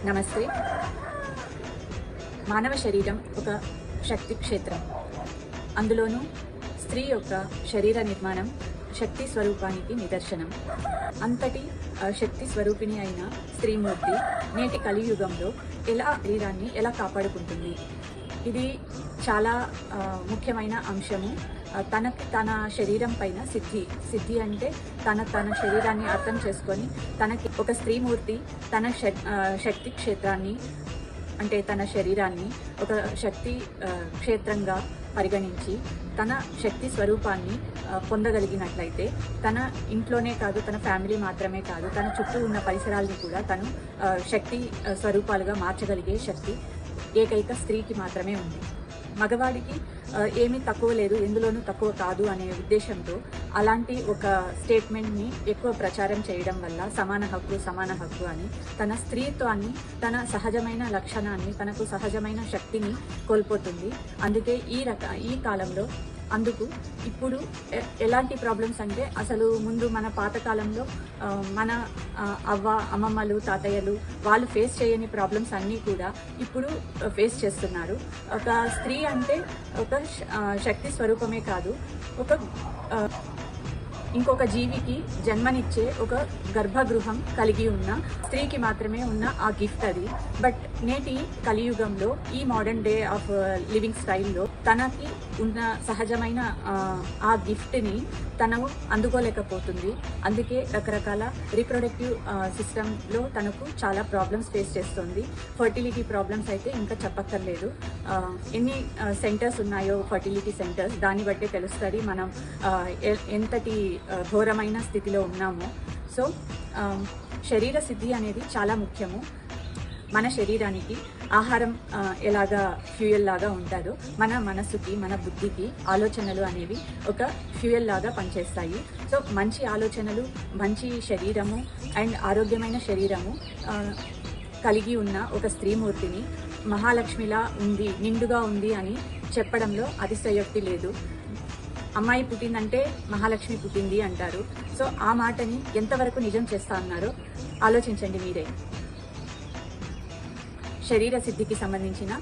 నమస్తే. మానవ శరీరం ఒక శక్తి క్షేత్రం. అందులోనూ స్త్రీ యొక్క శరీర నిర్మాణం శక్తి స్వరూపానికి నిదర్శనం. అంతటి శక్తి స్వరూపిణి అయిన స్త్రీమూర్తి నేటి కలియుగంలో శరీరాన్ని ఎలా కాపాడుకుంటుంది? ఇది చాలా ముఖ్యమైన అంశము. తన శరీరం పైన సిద్ధి అంటే తన శరీరాన్ని అర్థం చేసుకొని తనకి ఒక స్త్రీమూర్తి తన శక్తి క్షేత్రాన్ని అంటే తన శరీరాన్ని ఒక శక్తి క్షేత్రంగా పరిగణించి తన శక్తి స్వరూపాన్ని పొందగలిగినట్లయితే తన ఇంట్లోనే కాదు, తన ఫ్యామిలీ మాత్రమే కాదు, తన చుట్టూ ఉన్న పరిసరాల్ని కూడా తను శక్తి స్వరూపాలుగా మార్చగలిగే శక్తి ఏకైక స్త్రీకి మాత్రమే ఉంది. మగవాడికి ఏమీ తక్కువ లేదు, ఎందులోనూ తక్కువ కాదు అనే ఉద్దేశంతో అలాంటి ఒక స్టేట్మెంట్ని ఎక్కువ ప్రచారం చేయడం వల్ల సమాన హక్కు అని తన స్త్రీత్వాన్ని, తన సహజమైన లక్షణాన్ని, తనకు సహజమైన శక్తిని కోల్పోతుంది. అందుకే ఈ కాలంలో అందుకు ఇప్పుడు ఎలాంటి ప్రాబ్లమ్స్ అంటే అసలు ముందు మన పాతకాలంలో మన అమ్మమ్మలు, తాతయ్యలు వాళ్ళు ఫేస్ చేయని ప్రాబ్లమ్స్ అన్నీ కూడా ఇప్పుడు ఫేస్ చేస్తున్నారు. ఒక స్త్రీ అంటే ఒక శక్తి స్వరూపమే కాదు, ఒక ఇంకొక జీవికి జన్మనిచ్చే ఒక గర్భగృహం కలిగి ఉన్న స్త్రీకి మాత్రమే ఉన్న ఆ గిఫ్ట్ అది. బట్ నేటి కలియుగంలో ఈ మోడర్న్ డే ఆఫ్ లివింగ్ స్టైల్లో తనకి ఉన్న సహజమైన ఆ గిఫ్ట్ని తను అందుకోలేకపోతుంది. అందుకే రకరకాల రీప్రొడక్టివ్ సిస్టంలో తనకు చాలా ప్రాబ్లమ్స్ ఫేస్ చేస్తుంది. ఫర్టిలిటీ ప్రాబ్లమ్స్ అయితే ఇంకా చెప్పక్కర్లేదు. ఎన్ని సెంటర్స్ ఉన్నాయో ఫర్టిలిటీ సెంటర్స్, దాన్ని బట్టే తెలుస్తుంది మనం ఎంతటి ఘోరమైన స్థితిలో ఉన్నామో. సో శరీర సిద్ధి అనేది చాలా ముఖ్యము. మన శరీరానికి ఆహారం ఎలాగా ఫ్యూయల్ లాగా ఉంటుందో మన మనసుకి, మన బుద్ధికి ఆలోచనలు అనేవి ఒక ఫ్యూయల్ లాగా పనిచేస్తాయి. సో మంచి ఆలోచనలు, మంచి శరీరము అండ్ ఆరోగ్యమైన శరీరము కలిగి ఉన్న ఒక స్త్రీమూర్తిని మహాలక్ష్మిలా ఉంది, నిండుగా ఉంది అని చెప్పడంలో అతిశయోక్తి లేదు. అమ్మాయి పుట్టిందంటే మహాలక్ష్మి పుట్టింది అంటారు. సో ఆ మాటని ఎంతవరకు నిజం చేస్తా అన్నారో ఆలోచించండి మీరే. శరీర సిద్ధికి సంబంధించిన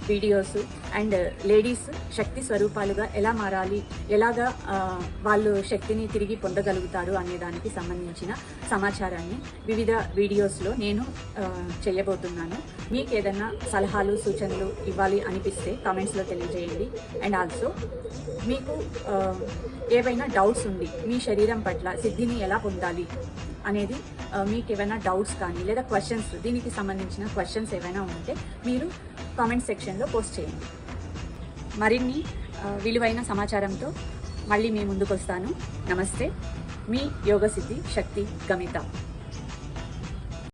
వీడియోస్ అండ్ లేడీస్ శక్తి స్వరూపాలుగా ఎలా మారాలి, ఎలాగా వాళ్ళు శక్తిని తిరిగి పొందగలుగుతారు అనే దానికి సంబంధించిన సమాచారాన్ని వివిధ వీడియోస్లో నేను చేయబోతున్నాను. మీకు ఏదైనా సలహాలు, సూచనలు ఇవ్వాలి అనిపిస్తే కామెంట్స్లో తెలియజేయండి. అండ్ ఆల్సో మీకు ఏవైనా డౌట్స్ ఉంది మీ శరీరం పట్ల సిద్ధిని ఎలా పొందాలి అనేది, మీకు ఏమైనా డౌట్స్ కానీ లేదా క్వశ్చన్స్, దీనికి సంబంధించిన క్వశ్చన్స్ ఏమైనా ఉంటే మీరు కామెంట్ సెక్షన్లో పోస్ట్ చేయండి. మరిన్ని విలువైన సమాచారంతో మళ్ళీ మీ ముందుకు వస్తాను. నమస్తే, మీ యోగసిద్ధి శక్తి గమిత.